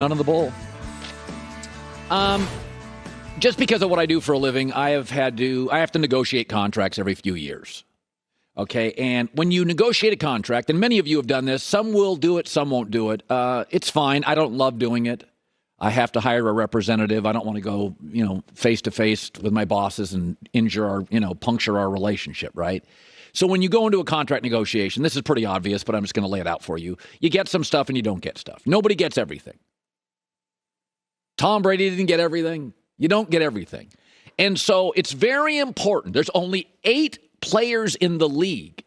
None of the bowl. Just because of what I do for a living, I have to negotiate contracts every few years. Okay, and when you negotiate a contract, and many of you have done this, some will do it, some won't do it. It's fine. I don't love doing it. I have to hire a representative. I don't want to go, face to face with my bosses and puncture our relationship, right? So when you go into a contract negotiation, this is pretty obvious, but I'm just going to lay it out for you. You get some stuff and you don't get stuff. Nobody gets everything. Tom Brady didn't get everything. You don't get everything. And so it's very important. There's only 8 players in the league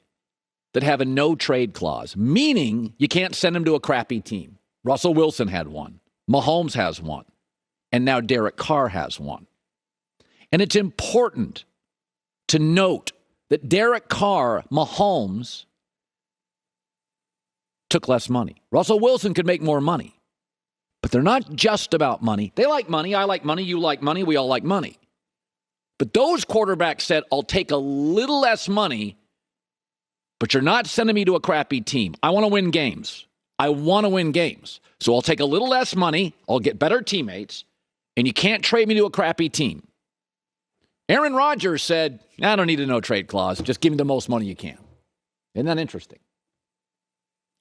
that have a no-trade clause, meaning you can't send them to a crappy team. Russell Wilson had one. Mahomes has one. And now Derek Carr has one. And it's important to note that Derek Carr, Mahomes, took less money. Russell Wilson could make more money. But they're not just about money. They like money. I like money. You like money. We all like money. But those quarterbacks said, I'll take a little less money, but you're not sending me to a crappy team. I want to win games. So I'll take a little less money. I'll get better teammates, and you can't trade me to a crappy team. Aaron Rodgers said, I don't need a no-trade clause. Just give me the most money you can. Isn't that interesting?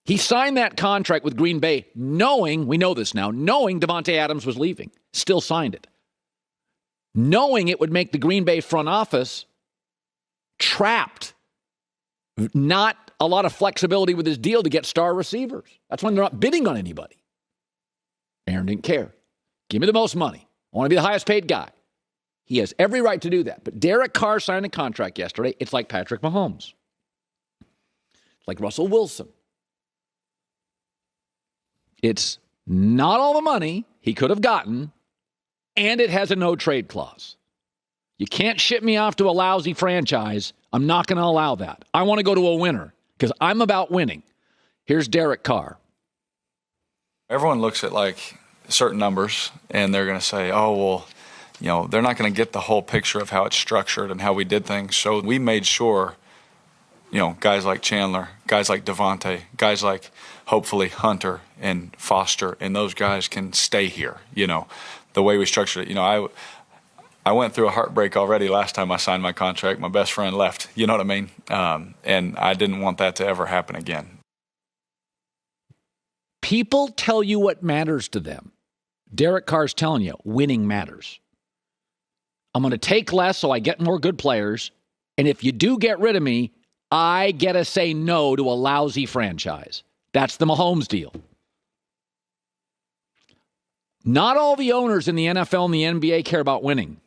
He signed that contract with Green Bay knowing Davante Adams was leaving. Still signed it. Knowing it would make the Green Bay front office trapped. Not a lot of flexibility with his deal to get star receivers. That's when they're not bidding on anybody. Aaron didn't care. Give me the most money. I want to be the highest paid guy. He has every right to do that. But Derek Carr signed a contract yesterday. It's like Patrick Mahomes. It's like Russell Wilson. It's not all the money he could have gotten, and it has a no-trade clause. You can't ship me off to a lousy franchise. I'm not going to allow that. I want to go to a winner because I'm about winning. Here's Derek Carr. Everyone looks at certain numbers, and they're going to say, oh, well, they're not going to get the whole picture of how it's structured and how we did things. So we made sure, guys like Chandler, guys like Devontae, guys like hopefully Hunter and Foster, and those guys can stay here. The way we structured it. I went through a heartbreak already last time I signed my contract. My best friend left. You know what I mean? And I didn't want that to ever happen again. People tell you what matters to them. Derek Carr's telling you, winning matters. I'm going to take less so I get more good players. And if you do get rid of me, I get to say no to a lousy franchise. That's the Mahomes deal. Not all the owners in the NFL and the NBA care about winning.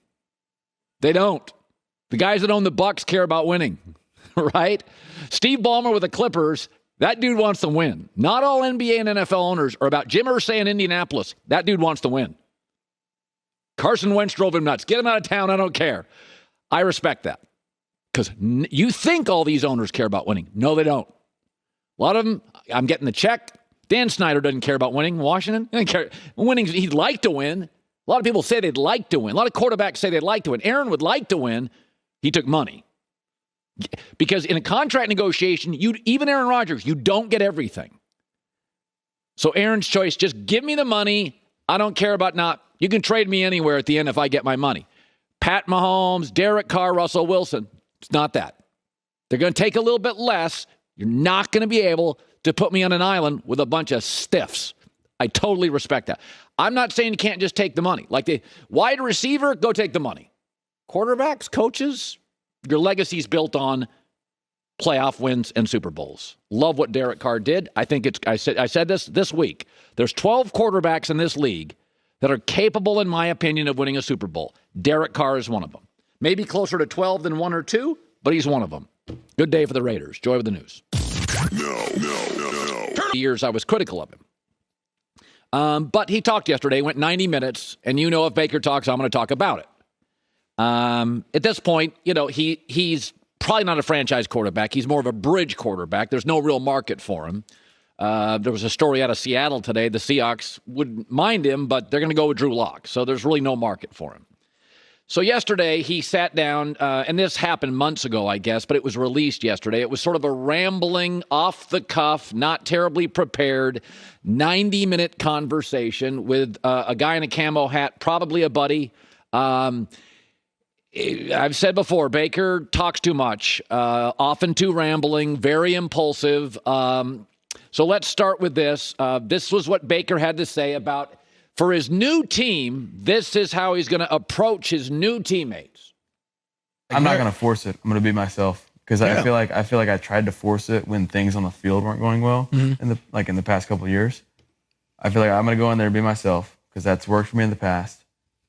They don't. The guys that own the Bucks care about winning, right? Steve Ballmer with the Clippers, that dude wants to win. Not all NBA and NFL owners are about Jim Irsay in Indianapolis. That dude wants to win. Carson Wentz drove him nuts. Get him out of town. I don't care. I respect that. Because you think all these owners care about winning. No, they don't. A lot of them, I'm getting the check. Dan Snyder doesn't care about winning. Washington doesn't care. Winning, he'd like to win. A lot of people say they'd like to win. A lot of quarterbacks say they'd like to win. Aaron would like to win. He took money. Because in a contract negotiation, even Aaron Rodgers, you don't get everything. So Aaron's choice, just give me the money. I don't care about not. You can trade me anywhere at the end if I get my money. Pat Mahomes, Derek Carr, Russell Wilson. It's not that. They're going to take a little bit less. You're not going to be able to put me on an island with a bunch of stiffs. I totally respect that. I'm not saying you can't just take the money. Like the wide receiver, go take the money. Quarterbacks, coaches, your legacy's built on playoff wins and Super Bowls. Love what Derek Carr did. I think I said this week. There's 12 quarterbacks in this league that are capable, in my opinion, of winning a Super Bowl. Derek Carr is one of them. Maybe closer to 12 than 1 or 2, but he's one of them. Good day for the Raiders. Joy with the news. No. Years I was critical of him. But he talked yesterday, went 90 minutes, and if Baker talks, I'm going to talk about it. At this point, he's probably not a franchise quarterback. He's more of a bridge quarterback. There's no real market for him. There was a story out of Seattle today. The Seahawks wouldn't mind him, but they're going to go with Drew Lock. So there's really no market for him. So yesterday he sat down, and this happened months ago, I guess, but it was released yesterday. It was sort of a rambling, off-the-cuff, not terribly prepared, 90-minute conversation with a guy in a camo hat, probably a buddy. I've said before, Baker talks too much, often too rambling, very impulsive. So let's start with this. This was what Baker had to say about, for his new team, this is how he's going to approach his new teammates. I'm not going to force it. I'm going to be myself because I feel like I tried to force it when things on the field weren't going well in the past couple of years. I feel like I'm going to go in there and be myself because that's worked for me in the past.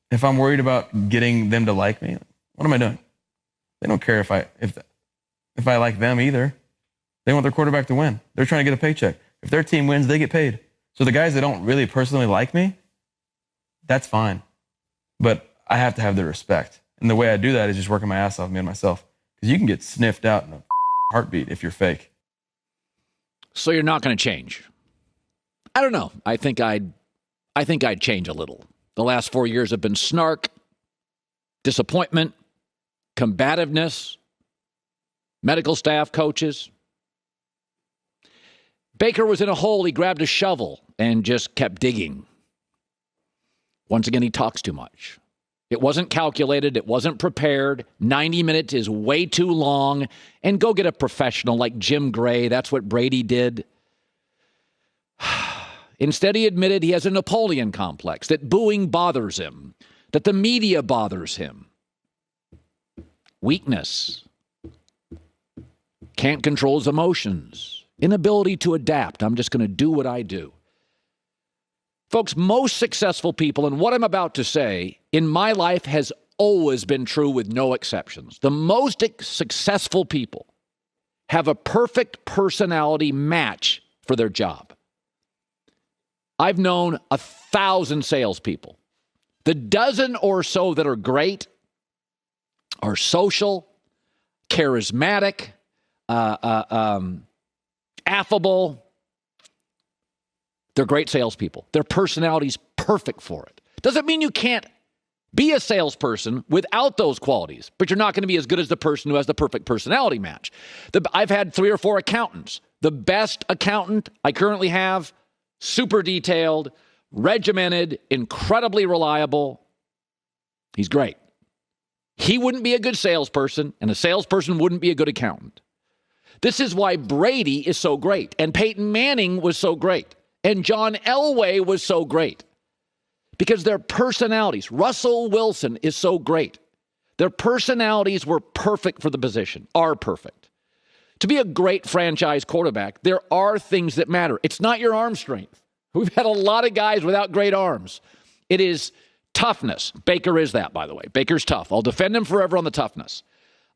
If I'm worried about getting them to like me, what am I doing? They don't care if I like them either. They want their quarterback to win. They're trying to get a paycheck. If their team wins, they get paid. So the guys that don't really personally like me, that's fine. But I have to have their respect. And the way I do that is just working my ass off, me and myself. Because you can get sniffed out in a heartbeat if you're fake. So you're not going to change. I don't know. I think I'd change a little. The last 4 years have been snark, disappointment, combativeness, medical staff, coaches. Baker was in a hole. He grabbed a shovel and just kept digging. Once again, he talks too much. It wasn't calculated. It wasn't prepared. 90 minutes is way too long. And go get a professional like Jim Gray. That's what Brady did. Instead, he admitted he has a Napoleon complex, that booing bothers him, that the media bothers him. Weakness. Can't control his emotions. Inability to adapt. I'm just going to do what I do. Folks, most successful people, and what I'm about to say, in my life has always been true with no exceptions. The most successful people have a perfect personality match for their job. I've known 1,000 salespeople. The dozen or so that are great are social, charismatic, affable. They're great salespeople. Their personality's perfect for it. Doesn't mean you can't be a salesperson without those qualities, but you're not going to be as good as the person who has the perfect personality match. I've had 3 or 4 accountants. The best accountant I currently have, super detailed, regimented, incredibly reliable. He's great. He wouldn't be a good salesperson, and a salesperson wouldn't be a good accountant. This is why Brady is so great, and Peyton Manning was so great. And John Elway was so great because their personalities, Russell Wilson is so great. Their personalities were perfect for the position, are perfect. To be a great franchise quarterback, there are things that matter. It's not your arm strength. We've had a lot of guys without great arms. It is toughness. Baker is that, by the way. Baker's tough. I'll defend him forever on the toughness.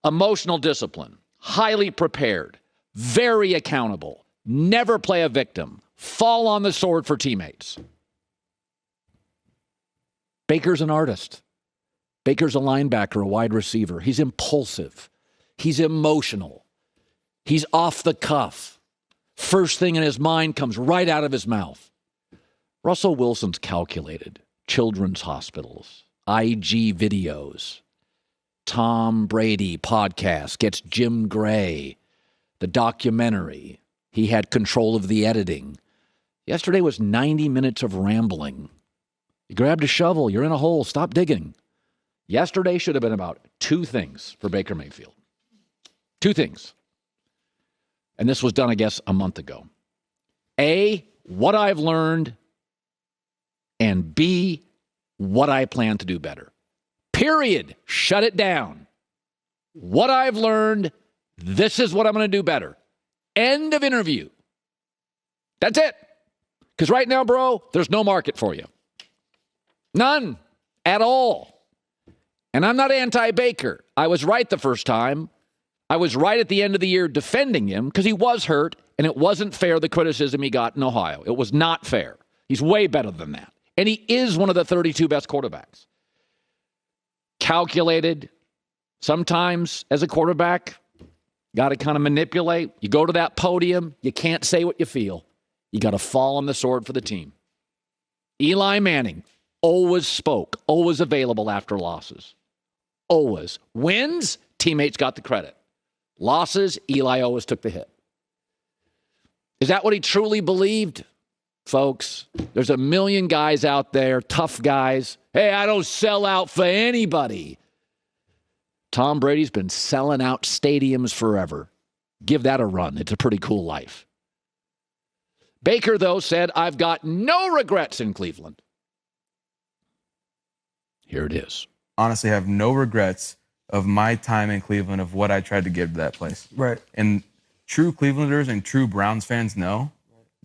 Emotional discipline, highly prepared, very accountable, never play a victim. Fall on the sword for teammates. Baker's an artist. Baker's a linebacker, a wide receiver. He's impulsive. He's emotional. He's off the cuff. First thing in his mind comes right out of his mouth. Russell Wilson's calculated. Children's hospitals, IG videos, Tom Brady podcast, gets Jim Gray, the documentary. He had control of the editing. Yesterday was 90 minutes of rambling. You grabbed a shovel. You're in a hole. Stop digging. Yesterday should have been about 2 things for Baker Mayfield. 2 things. And this was done, I guess, a month ago. A, what I've learned, and B, what I plan to do better. Period. Shut it down. What I've learned, this is what I'm going to do better. End of interview. That's it. Because right now, bro, there's no market for you. None at all. And I'm not anti-Baker. I was right the first time. I was right at the end of the year defending him because he was hurt, and it wasn't fair, the criticism he got in Ohio. It was not fair. He's way better than that. And he is one of the 32 best quarterbacks. Calculated. Sometimes, as a quarterback, got to kind of manipulate. You go to that podium, you can't say what you feel. You got to fall on the sword for the team. Eli Manning always spoke, always available after losses. Always. Wins, teammates got the credit. Losses, Eli always took the hit. Is that what he truly believed? Folks, there's a million guys out there, tough guys. Hey, I don't sell out for anybody. Tom Brady's been selling out stadiums forever. Give that a run. It's a pretty cool life. Baker, though, said, I've got no regrets in Cleveland. Here it is. Honestly, I have no regrets of my time in Cleveland, of what I tried to give to that place. Right. And true Clevelanders and true Browns fans know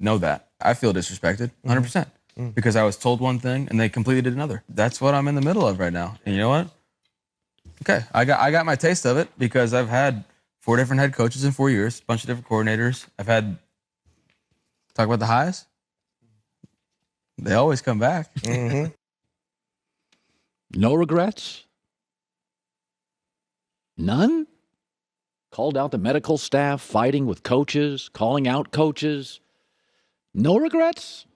that. I feel disrespected, 100%, because I was told one thing and they completely did another. That's what I'm in the middle of right now. And you know what? Okay, I got my taste of it because I've had 4 different head coaches in 4 years, a bunch of different coordinators. I've had, talk about the highs. They always come back. Mm-hmm. No regrets? None? Called out the medical staff, fighting with coaches, calling out coaches. No regrets?